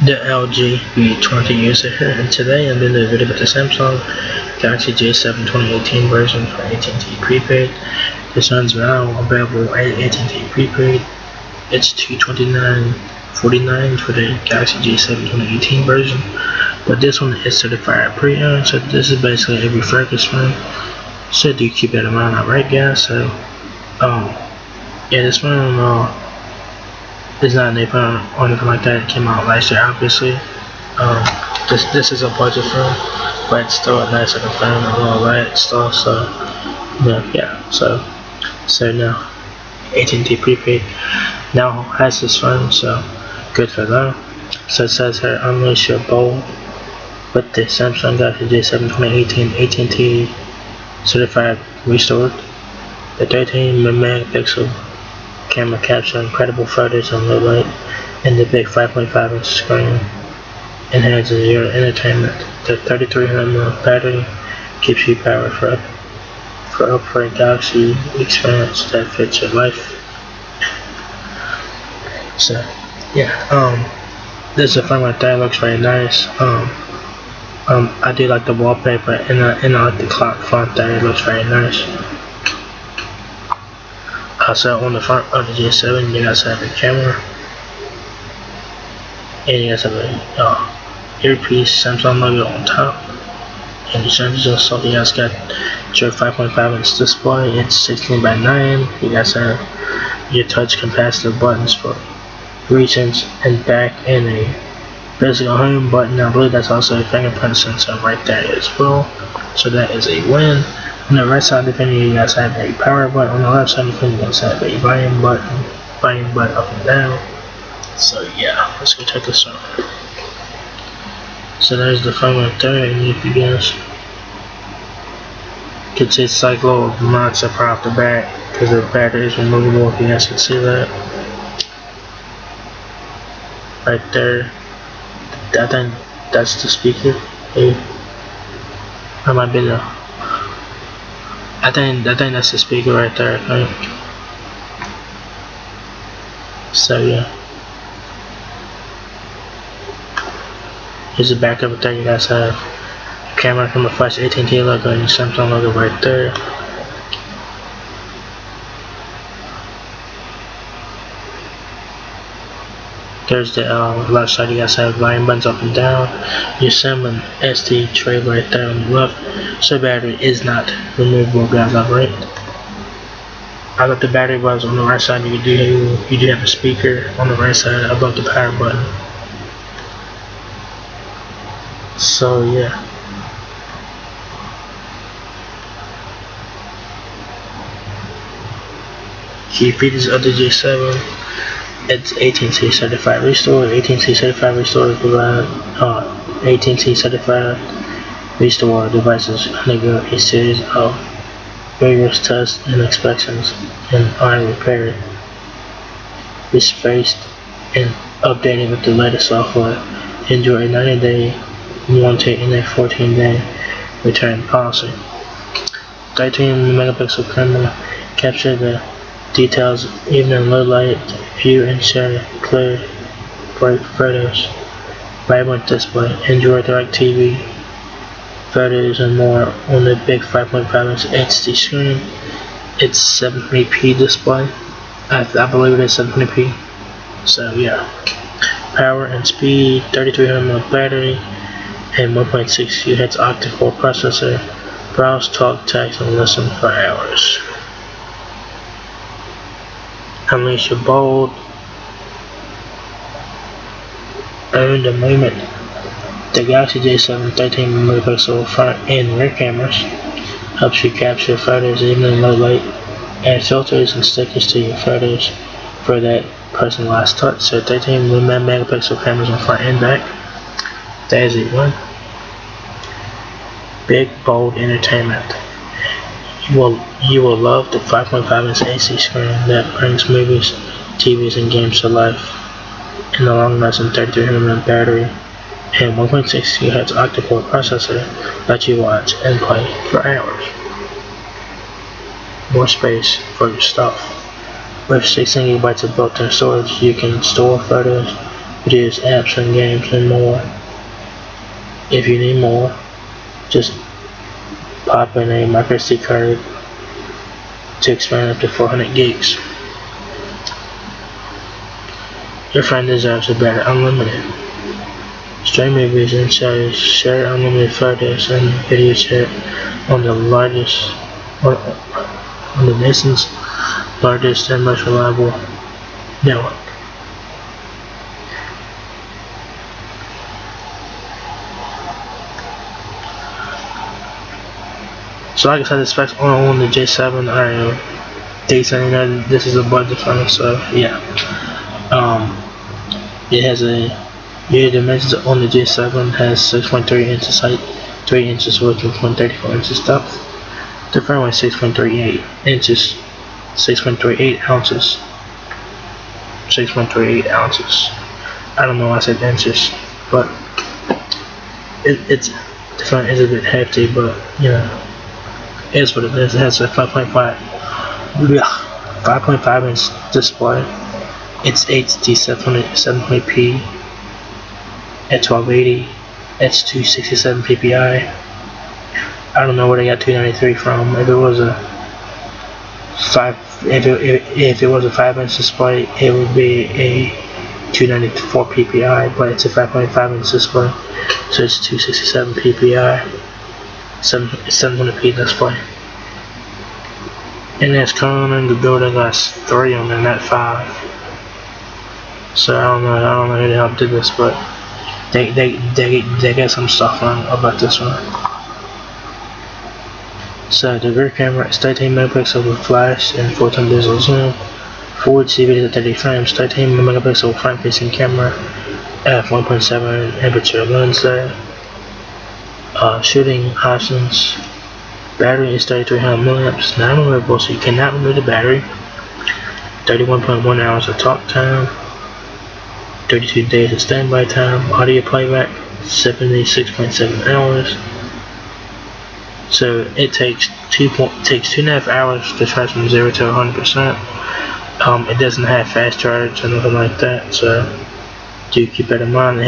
The LG V20 user here, and today I'm doing a video about the Samsung GALAXU J7 2018 version for AT&T Prepaid. This one's now available at AT&T Prepaid. It's $229.49 for the GALAXU J7 2018 version, but this one is certified pre-owned, so this is basically a refurbished phone. So do keep that in mind, alright guys? So, yeah, this phone, it's not an iPhone or anything like that. It came out last year, obviously. This is a budget phone, but it's still a nice looking phone and all that stuff. So yeah. So now AT&T Prepaid now has this phone, so good for them. So it says here, unleash your bold with the Samsung GALAXU J7 2018 AT&T certified restored. The 13 megapixel camera capture incredible photos on low light, and the big 5.5-inch screen enhances your entertainment. The 3300mAh battery keeps you powered for a Galaxy experience that fits your life. So yeah, this is a phone right there. Looks very nice. I do like the wallpaper, and I like the clock font there. It looks very nice. So on the front of the J7, you guys have a camera, and you guys have a earpiece Samsung logo on top, and the sensors and stuff. You guys got your 5.5-inch display. It's 16:9. You guys have your touch capacitive buttons for regions and back, and a physical home button. I believe that's also a fingerprint sensor right there as well. So that is a win. On the right side of the menu, you guys have a power button. On the left side of the menu, you guys have a volume button up and down. So yeah, let's go check this out. So there's the phone right there, and if you guys can see, it's like a little monster off the back because the battery is removable. If you guys can see that right there, I think that's the speaker. I might be the. I think that's the speaker right there, I think. So yeah. Here's the back of it there. You guys have a camera from the flash AT&T logo and the Samsung logo right there. There's the left side. You guys have volume buttons up and down. Your SIM and SD tray right there on the left. So battery is not removable, guys. Alright. I got the battery buttons on the right side. You do have a speaker on the right side above the power button. So yeah. Key features of the J7. It's AT&T certified restore. AT&T certified restore provide AT&T certified restore devices undergo a series of rigorous tests and inspections and are repaired, respaced, and updated with the latest software. Enjoy a 90-day warranty and a 14-day return policy. 13 megapixel camera capture the details even in low light. View and share clear, bright photos. Vibrant display. Enjoy direct TV, photos, and more on the big 5.5-inch HD screen. It's 720p display. I believe it is 720p. So yeah. Power and speed. 3300mAh battery and 1.6 GHz octa-core processor. Browse, talk, text, and listen for hours. Unleash your bold. Own the moment. The GALAXU J7 13 megapixel front and rear cameras helps you capture photos even in low light. Add filters and stickers to your photos for that personalized touch. So 13 megapixel cameras on front and back. That is a one. Big bold entertainment. You will love the 5.5-inch AC screen that brings movies, TVs, and games to life. In the long-lasting 3300mAh battery and 1.6 GHz octa-core processor let you watch and play for hours. More space for your stuff. With 16 GB of built-in storage, you can store photos, videos, apps, and games, and more. If you need more, just pop in a microSD card to expand up to 400 gigs. Your friend deserves a better unlimited. Stream movies and shows, share unlimited photos and video chat on the nation's largest and most reliable network. So like I said, the specs on the J7 are decent. You know, this is a budget phone, so yeah. It has a dimensions on the J7 has 6.3 inches height, 3 inches width, and 1.34 inches depth. The phone weighs 6.38 inches, 6.38 ounces, 6.38 ounces. I don't know why I said inches, but the phone is a bit hefty, but you know, it is what it is. It has a 5.5 inch display. It's HD 720p at 1280. It's 267 ppi. I don't know where they got 293 from. If it was a 5-inch display, it would be a 294 ppi, but it's a 5.5 inch display, so it's 267 ppi, 720p display. And it's coming to build a glass 3 on the Net 5. So I don't know who the hell did this, but they got some stuff wrong about this one. So the rear camera is 13 megapixel with flash and 4x digital zoom, forward video at 30 frames, 13 megapixel front-facing camera, f1.7 aperture lens there. Shooting options. Battery is 3300 milliamps, non-removable, so you cannot remove the battery. 31.1 hours of talk time. 32 days of standby time. Audio playback 76.7 hours. So it takes 2.5 hours to charge from 0 to 100%. It doesn't have fast charge or nothing like that, so do keep that in mind. It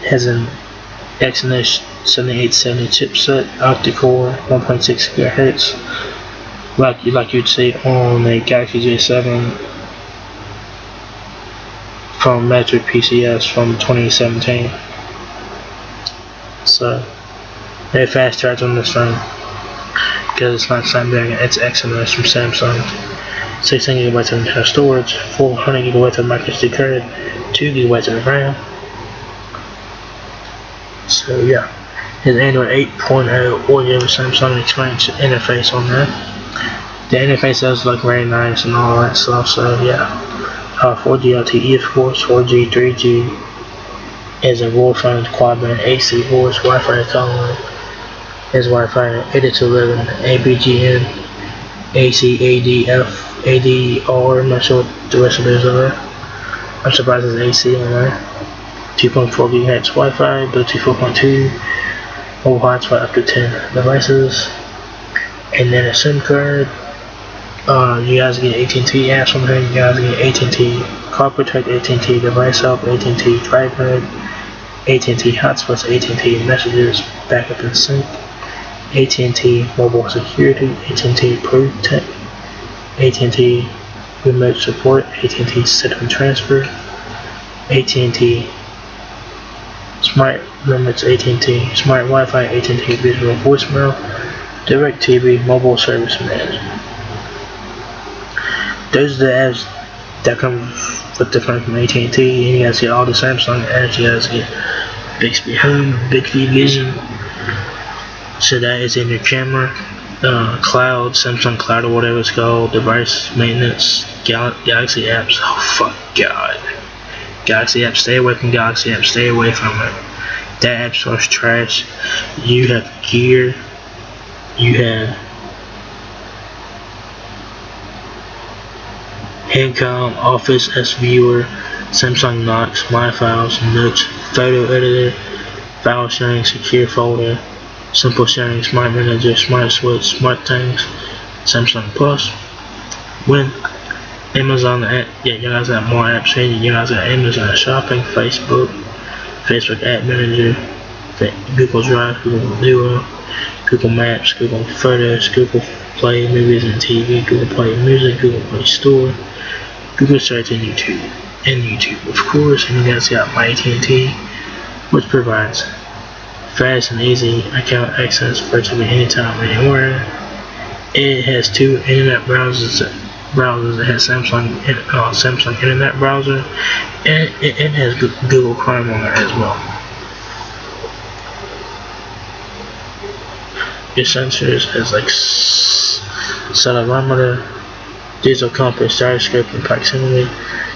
has an Exynos 7870 chipset, octa-core, 1.6 GHz, like you'd see on a GALAXU J7 from Metric PCS from 2017. So they have fast charge on this phone because it's not Snapdragon, it's Exynos from Samsung. 16 GB of internal storage, 400 GB of microSD card, 2 GB of RAM. So yeah, his Android 8.0 audio Samsung experience interface on there. The interface does look very nice and all that stuff. So yeah. 4G LTE, of course, 4G, 3G is a Wi-Fi quad-band AC voice, Wi-Fi calling is Wi-Fi 802.11, ABGN, AC, ADF, ADR, I'm not sure what the rest of those are. I'm surprised there's AC on there. 2.4 GHz Wi-Fi, Bluetooth 4.2, mobile hotspot up to 10 devices, and then a SIM card. You guys get AT&T apps on here. You guys get AT&T Call Protect, AT&T Device Help, AT&T Tripod, AT&T Hotspots, AT&T Messages, Backup and Sync, AT&T Mobile Security, AT&T Protect, AT&T Remote Support, AT&T Set and Transfer, AT&T Smart Limits, AT&T Smart Wi-Fi, AT&T Visual Voicemail, DirecTV Mobile Service Manager. Those are the apps that come with the phone from AT&T, and you guys get all the Samsung apps. You guys get Bixby Home, Bixby Vision. So that is in your camera, cloud, Samsung Cloud or whatever it's called, device maintenance, Galaxy apps. Oh fuck God, Galaxy apps. Stay away from Galaxy apps. Stay away from it. That app source trash. You have Gear. You have Handcom, Office, S-Viewer, Samsung Knox, My Files, Notes, Photo Editor, File Sharing, Secure Folder, Simple Sharing, Smart Manager, Smart Switch, Smart Things, Samsung Plus, Amazon, yeah, you guys have more apps here. You guys have Amazon Shopping, Facebook App Manager, Google Drive, Google Duo, Google Maps, Google Photos, Google Play Movies and TV, Google Play Music, Google Play Store, Google Search, and YouTube. Of course, and you guys got my AT&T, which provides fast and easy account access virtually anytime, anywhere. It has two internet browsers. It has Samsung Internet Browser, and it has Google Chrome on there as well. Your sensors has like accelerometer, digital compass, gyroscope, and proximity.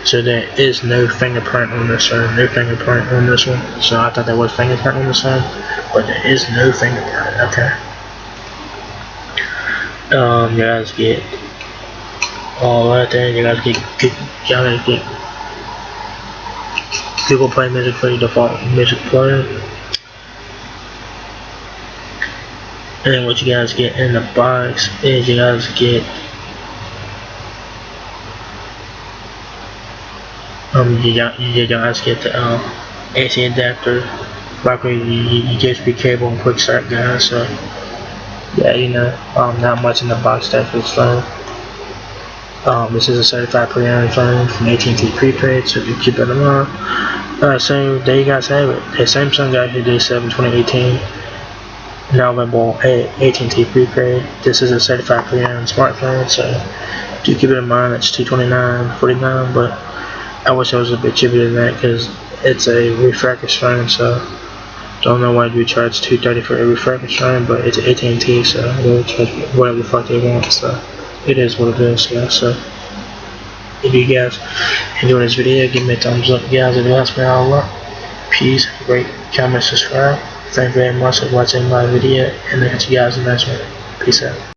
So there is no fingerprint on this one. No fingerprint on this one. So I thought there was fingerprint on this one, but there is no fingerprint. Okay. You guys get all right there. You guys get Google Play Music for your default music player. And what you guys get in the box is you guys get you guys get the AC adapter, USB cable, and quick start, guys. So yeah, you know, not much in the box there for this phone. This is a certified pre-owned phone from AT&T Prepaid, so you keep it in mind. So there you guys have it. The Samsung GALAXU J7 2018, now available at AT&T Prepaid. This is a certified pre-owned smartphone, so do keep it in mind. It's $229.49, but I wish it was a bit cheaper than that because it's a refurbished phone. So don't know why you charge $230 for a refurbished phone, but it's AT&T, so they'll charge whatever the fuck they want. So it is what it is, guys. So if you guys enjoyed this video, give me a thumbs up, guys. It helps me out a lot. Peace, rate, comment, subscribe. Thank you very much for watching my video, and I'll catch you guys in the next one. Peace out.